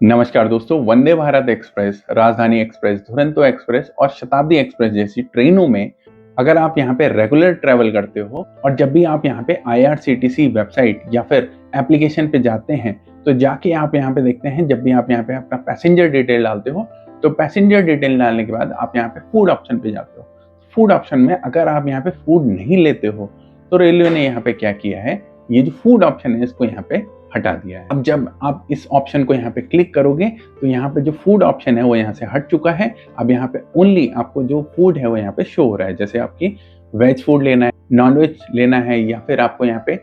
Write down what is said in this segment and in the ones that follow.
नमस्कार दोस्तों, वंदे भारत एक्सप्रेस, राजधानी एक्सप्रेस, दुरंतो एक्सप्रेस और शताब्दी एक्सप्रेस जैसी ट्रेनों में अगर आप यहाँ पे रेगुलर ट्रैवल करते हो और जब भी आप यहाँ पे आईआरसीटीसी वेबसाइट या फिर एप्लीकेशन पे जाते हैं, तो जाके आप यहाँ पे देखते हैं, जब भी आप यहाँ पे अपना पैसेंजर डिटेल डालते हो, तो पैसेंजर डिटेल डालने के बाद आप यहाँ पे फूड ऑप्शन पे जाते हो। फूड ऑप्शन में अगर आप यहाँ पे फूड नहीं लेते हो, तो रेलवे ने यहाँ पे क्या किया है, ये जो फूड ऑप्शन है इसको यहाँ पे हटा दिया है। अब जब आप इस ऑप्शन को यहाँ पे क्लिक करोगे तो यहाँ पे जो फूड ऑप्शन है वो यहाँ से हट चुका है। अब यहाँ पे ओनली आपको जो फूड है वो यहाँ पे शो हो रहा है। जैसे आपकी वेज फूड लेना है, नॉन वेज लेना है या फिर आपको यहाँ पे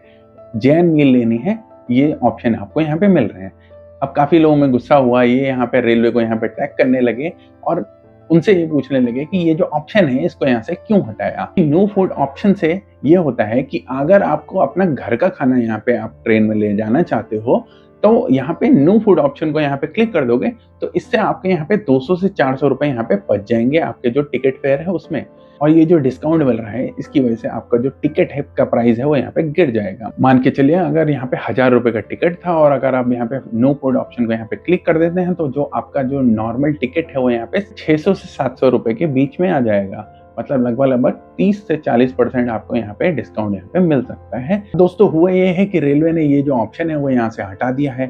जैन मील लेनी है, ये ऑप्शन आपको यहाँ पे मिल रहे हैं। अब काफी लोगों में गुस्सा हुआ, ये यहाँ पे रेलवे को यहाँ पे टैग करने लगे और उनसे ये पूछने लगे कि ये जो ऑप्शन है इसको यहाँ से क्यों हटाया। नो फूड ऑप्शन से ये होता है कि अगर आपको अपना घर का खाना यहाँ पे आप ट्रेन में ले जाना चाहते हो तो यहाँ पे नो फूड ऑप्शन को यहाँ पे क्लिक कर दोगे तो इससे आपके यहाँ पे 200 से 400 रुपए यहाँ पे बच जाएंगे आपके जो टिकट फेयर है उसमें। और ये जो डिस्काउंट मिल रहा है इसकी वजह से आपका जो टिकट है का प्राइस है वो यहाँ पे गिर जाएगा। मान के चलिए अगर यहाँ पे 1000 रुपए का टिकट था और अगर आप यहाँ पे नो कोड ऑप्शन को यहाँ पे क्लिक कर देते हैं तो जो आपका जो नॉर्मल टिकट है वो यहाँ पे 600 से 700 रुपए के बीच में आ जाएगा। मतलब लगभग 30 से 40% आपको यहाँ पे डिस्काउंट यहाँ पे मिल सकता है। दोस्तों हुआ ये है कि रेलवे ने ये जो ऑप्शन है वो यहाँ से हटा दिया है।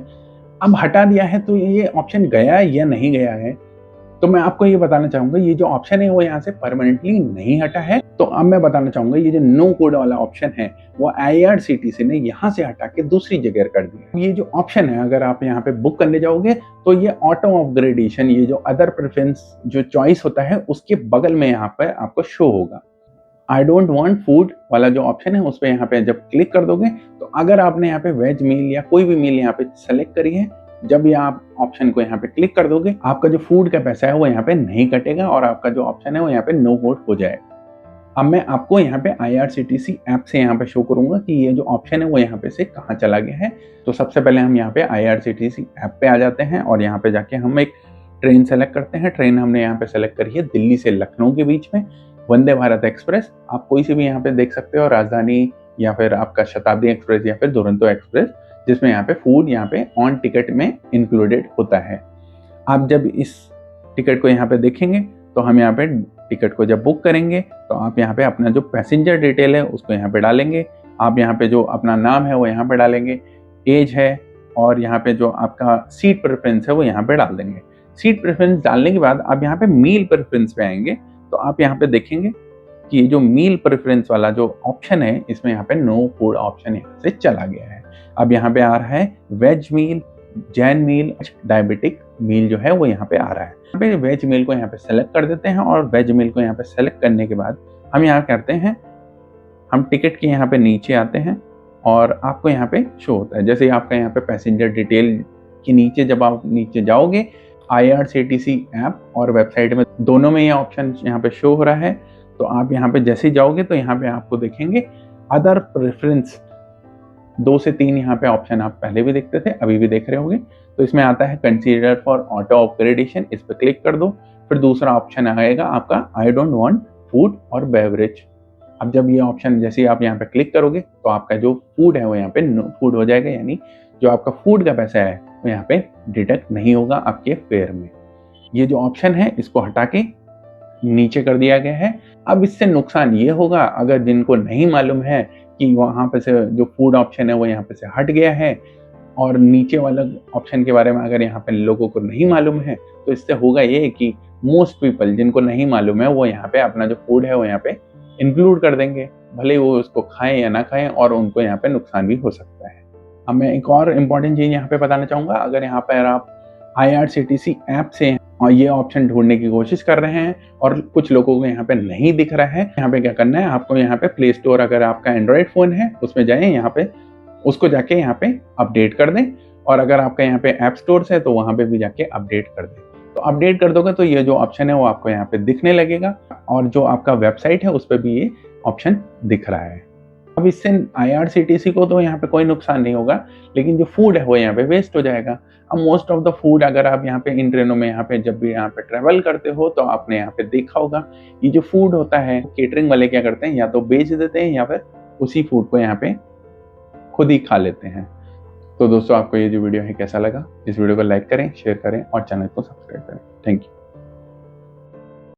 अब हटा दिया है तो ये ऑप्शन गया या नहीं गया है, तो मैं आपको ये बताना चाहूंगा ये जो ऑप्शन है वो यहाँ से परमानेंटली नहीं हटा है। तो अब मैं बताना चाहूंगा ये जो नो कोड वाला ऑप्शन है वो आईआरसीटीसी ने यहाँ से हटा के दूसरी जगह कर दिया। ये जो ऑप्शन है अगर आप यहाँ पे बुक करने जाओगे तो ये ऑटो अपग्रेडेशन, ये जो अदर प्रेफरेंस जो चॉइस होता है उसके बगल में यहाँ पे आपको शो होगा। आई डोंट वांट फूड वाला जो ऑप्शन है उस पर यहाँ पे जब क्लिक कर दोगे तो अगर आपने यहाँ पे वेज मील या कोई भी मील यहाँ पे सेलेक्ट करी है, जब ये आप ऑप्शन को यहाँ पे क्लिक कर दोगे आपका जो फूड का पैसा है वो यहाँ पे नहीं कटेगा और आपका जो ऑप्शन है वो यहाँ पे नो कोड हो जाएगा। अब मैं आपको यहाँ पे आईआरसीटीसी ऐप से यहाँ पे शो करूंगा कि ये जो ऑप्शन है वो यहाँ पे से कहाँ चला गया है। तो सबसे पहले हम यहाँ पे आईआरसीटीसी ऐप पे आ जाते हैं और यहाँ पे जाके हम एक ट्रेन सेलेक्ट करते हैं। ट्रेन हमने यहाँ पे सेलेक्ट करी है दिल्ली से लखनऊ के बीच में, वंदे भारत एक्सप्रेस। आप कोई सी भी यहाँ पे देख सकते हो, राजधानी या फिर आपका शताब्दी एक्सप्रेस या फिर दुरंतो एक्सप्रेस, जिसमें यहाँ पे फूड यहाँ पे ऑन टिकट में इंक्लूडेड होता है। आप जब इस टिकट को यहाँ पे देखेंगे तो हम यहाँ पे टिकट को जब बुक करेंगे तो आप यहाँ पे अपना जो पैसेंजर डिटेल है उसको यहाँ पे डालेंगे। आप यहाँ पे जो अपना नाम है वो यहाँ पे डालेंगे, एज है और यहाँ पे जो आपका सीट प्रेफरेंस है वो यहाँ पे डाल देंगे। सीट प्रेफरेंस डालने के बाद आप यहाँ पे मील प्रेफरेंस पे आएंगे तो आप यहाँ पे देखेंगे कि ये जो मील प्रेफरेंस वाला जो ऑप्शन है इसमें यहाँ पे नो फूड ऑप्शन यहाँ से चला गया है। अब यहाँ पे आ रहा है वेज मील, जैन मील, डायबिटिक मील जो है वो यहाँ पे आ रहा है। यहाँ पे वेज मील को यहाँ पे सेलेक्ट कर देते हैं और वेज मील को यहाँ पे सेलेक्ट करने के बाद हम यहाँ करते हैं, हम टिकट के यहाँ पे नीचे आते हैं और आपको यहाँ पे शो होता है। जैसे आपका यहाँ पे पैसेंजर डिटेल के नीचे जब आप नीचे जाओगे आईआरसीटीसी ऐप और वेबसाइट में दोनों में ये ऑप्शन यहाँ पे शो हो रहा है। तो आप यहाँ पे जैसे ही जाओगे तो यहाँ पे आपको देखेंगे अदर प्रेफरेंस, 2 से 3 यहाँ पे ऑप्शन आप पहले भी देखते थे, अभी भी देख रहे होंगे। तो इसमें आता है कंसीडर फॉर ऑटो अपग्रेडेशन, इस पर क्लिक कर दो। फिर दूसरा ऑप्शन आएगा आपका आई डोंट वांट फूड और बेवरेज। अब जब ये ऑप्शन जैसे ही आप यहाँ पे क्लिक करोगे तो आपका जो फूड है वो यहाँ पे नो फूड हो जाएगा, यानी जो आपका फूड का पैसा है वो यहाँ पे डिडक्ट नहीं होगा आपके फेयर में। ये जो ऑप्शन है इसको हटा के नीचे कर दिया गया है। अब इससे नुकसान ये होगा, अगर जिनको नहीं मालूम है कि वहाँ पे से जो फूड ऑप्शन है वो यहाँ पे से हट गया है और नीचे वाला ऑप्शन के बारे में अगर यहाँ पे लोगों को नहीं मालूम है, तो इससे होगा ये कि मोस्ट पीपल जिनको नहीं मालूम है वो यहाँ पे अपना जो फूड है वो यहाँ पे इंक्लूड कर देंगे, भले वो उसको खाएं या ना खाएं, और उनको यहाँ पे नुकसान भी हो सकता है। अब मैं एक और इम्पॉर्टेंट चीज़ यहाँ पे बताना चाहूँगा, अगर यहाँ पर आप आईआरसीटीसी ऐप से और ये ऑप्शन ढूंढने की कोशिश कर रहे हैं और कुछ लोगों को यहाँ पे नहीं दिख रहा है, यहाँ पे क्या करना है आपको, यहाँ पे प्ले स्टोर अगर आपका एंड्रॉयड फ़ोन है उसमें जाएं, यहाँ पे उसको जाके यहाँ पे अपडेट कर दें, और अगर आपका यहाँ पे ऐप स्टोर है तो वहाँ पे भी जाके अपडेट कर दें। तो अपडेट कर दोगे तो ये जो ऑप्शन है वो आपको यहाँ पे दिखने लगेगा और जो आपका वेबसाइट है उस पर भी ये ऑप्शन दिख रहा है। अब इससे आईआरसीटीसी को तो यहाँ पे कोई नुकसान नहीं होगा, लेकिन जो फूड है वो यहाँ पे वेस्ट हो जाएगा। अब मोस्ट ऑफ द फूड अगर आप यहाँ पे इन ट्रेनों में यहाँ पे जब भी यहाँ पे ट्रेवल करते हो तो आपने यहाँ पे देखा होगा, ये जो फूड होता है केटरिंग वाले क्या करते हैं, या तो बेच देते हैं या फिर उसी फूड को यहाँ पे खुद ही खा लेते हैं। तो दोस्तों आपको ये जो वीडियो है कैसा लगा, इस वीडियो को लाइक करें, शेयर करें और चैनल को सब्सक्राइब करें। Thank you.